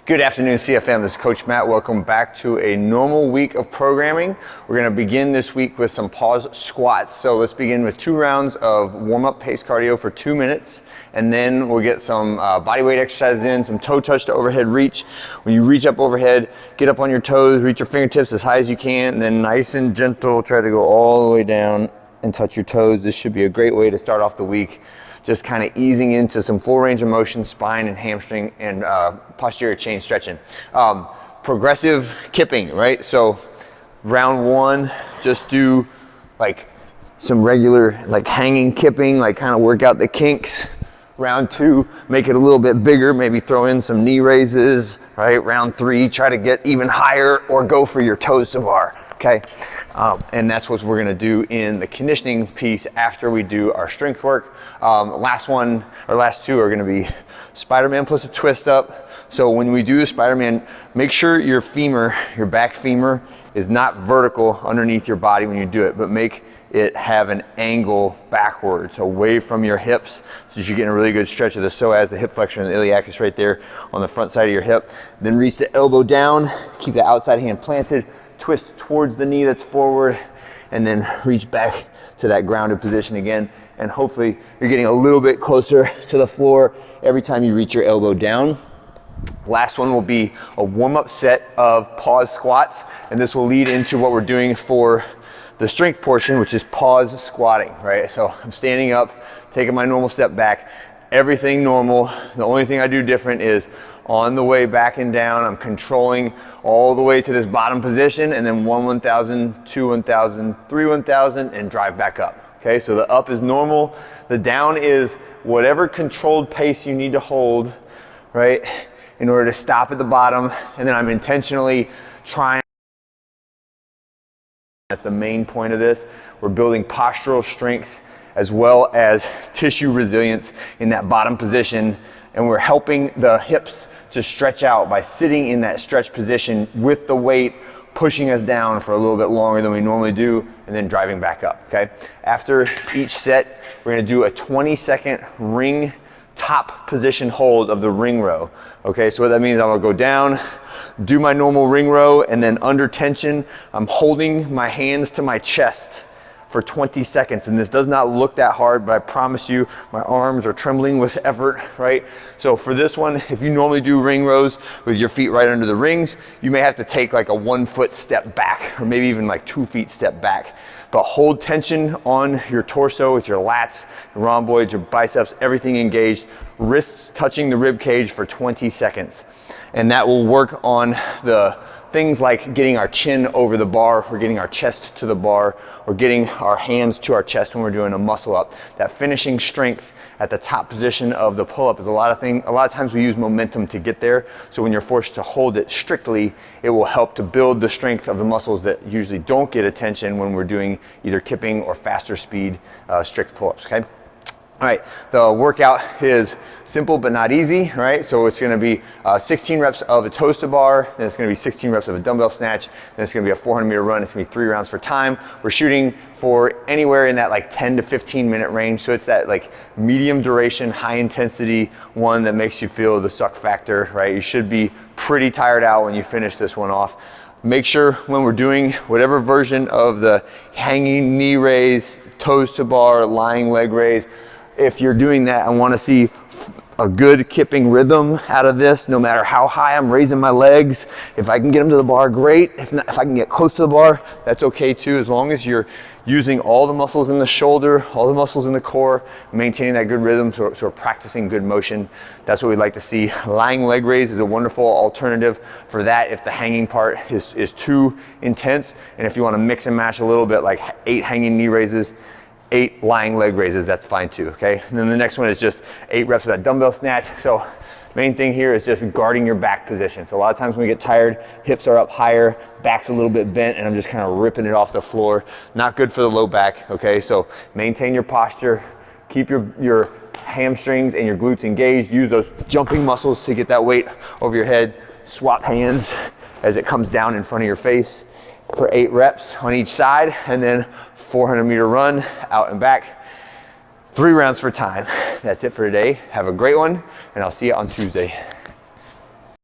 Good afternoon, CFM. This is Coach Matt. Welcome back to a normal week of programming. We're going to begin this week with some pause squats. So let's begin with 2 rounds of warm-up pace cardio for 2 minutes, and then we'll get some body weight exercises in, some toe touch to overhead reach. When you reach up overhead, get up on your toes, reach your fingertips as high as you can, and then nice and gentle, try to go all the way down and touch your toes. This should be a great way to start off the week. Just kind of easing into some full range of motion, spine and hamstring and posterior chain stretching. Progressive kipping, right? So round 1, just do like some regular like hanging kipping, like kind of work out the kinks. Round 2, make it a little bit bigger, maybe throw in some knee raises, right? Round 3, try to get even higher or go for your toes to bar. Okay, and that's what we're gonna do in the conditioning piece after we do our strength work. Last 2 are gonna be Spider-Man plus a twist up. So when we do the Spider-Man, make sure your femur, your back femur, is not vertical underneath your body when you do it, but make it have an angle backwards, away from your hips, so you're getting a really good stretch of the psoas, the hip flexor, and the iliacus right there on the front side of your hip. Then reach the elbow down, keep the outside hand planted, twist towards the knee that's forward, and then reach back to that grounded position again. And hopefully you're getting a little bit closer to the floor every time you reach your elbow down. Last one will be a warm-up set of pause squats, and this will lead into what we're doing for the strength portion, which is pause squatting, right? So I'm standing up, taking my normal step back, everything normal. The only thing I do different is on the way back and down, I'm controlling all the way to this bottom position, and then 1 1000, 2 1000, 3 1000, and drive back up. Okay, so the up is normal, the down is whatever controlled pace you need to hold, right, in order to stop at the bottom, and then I'm intentionally trying. That's the main point of this. We're building postural strength as well as tissue resilience in that bottom position, and we're helping the hips to stretch out by sitting in that stretch position with the weight pushing us down for a little bit longer than we normally do, and then driving back up, okay? After each set, we're gonna do a 20-second ring top position hold of the ring row, okay? So what that means, I'm gonna go down, do my normal ring row, and then under tension, I'm holding my hands to my chest for 20 seconds. And this does not look that hard, but I promise you, my arms are trembling with effort, right? So for this one, if you normally do ring rows with your feet right under the rings, you may have to take like a 1 foot step back, or maybe even like 2 feet step back. But hold tension on your torso with your lats, your rhomboids, your biceps, everything engaged, wrists touching the rib cage for 20 seconds. And that will work on the things like getting our chin over the bar, or getting our chest to the bar, or getting our hands to our chest when we're doing a muscle up. That finishing strength at the top position of the pull-up is a lot of times we use momentum to get there. So when you're forced to hold it strictly, it will help to build the strength of the muscles that usually don't get attention when we're doing either kipping or faster speed strict pull-ups, okay? All right, the workout is simple but not easy, right? So it's gonna be 16 reps of a toes to bar, then it's gonna be 16 reps of a dumbbell snatch, then it's gonna be a 400-meter run, it's gonna be 3 rounds for time. We're shooting for anywhere in that like 10 to 15 minute range, so it's that like medium duration, high intensity one that makes you feel the suck factor, right? You should be pretty tired out when you finish this one off. Make sure when we're doing whatever version of the hanging knee raise, toes to bar, lying leg raise, if you're doing that, I want to see a good kipping rhythm out of this, no matter how high I'm raising my legs. If I can get them to the bar, great. If not, if I can get close to the bar, that's okay too, as long as you're using all the muscles in the shoulder, all the muscles in the core, maintaining that good rhythm, so we're practicing good motion. That's what we'd like to see. Lying leg raise is a wonderful alternative for that if the hanging part is too intense, and if you want to mix and match a little bit, like 8 hanging knee raises, 8 lying leg raises, that's fine too, okay? And then the next one is just 8 reps of that dumbbell snatch. So main thing here is just guarding your back position. So a lot of times when we get tired, hips are up higher, back's a little bit bent, and I'm just kind of ripping it off the floor. Not good for the low back, okay? So maintain your posture, keep your hamstrings and your glutes engaged, use those jumping muscles to get that weight over your head, swap hands as it comes down in front of your face for 8 reps on each side, and then 400-meter run out and back, 3 rounds for time. That's it for today. Have a great one, and I'll see you on Tuesday.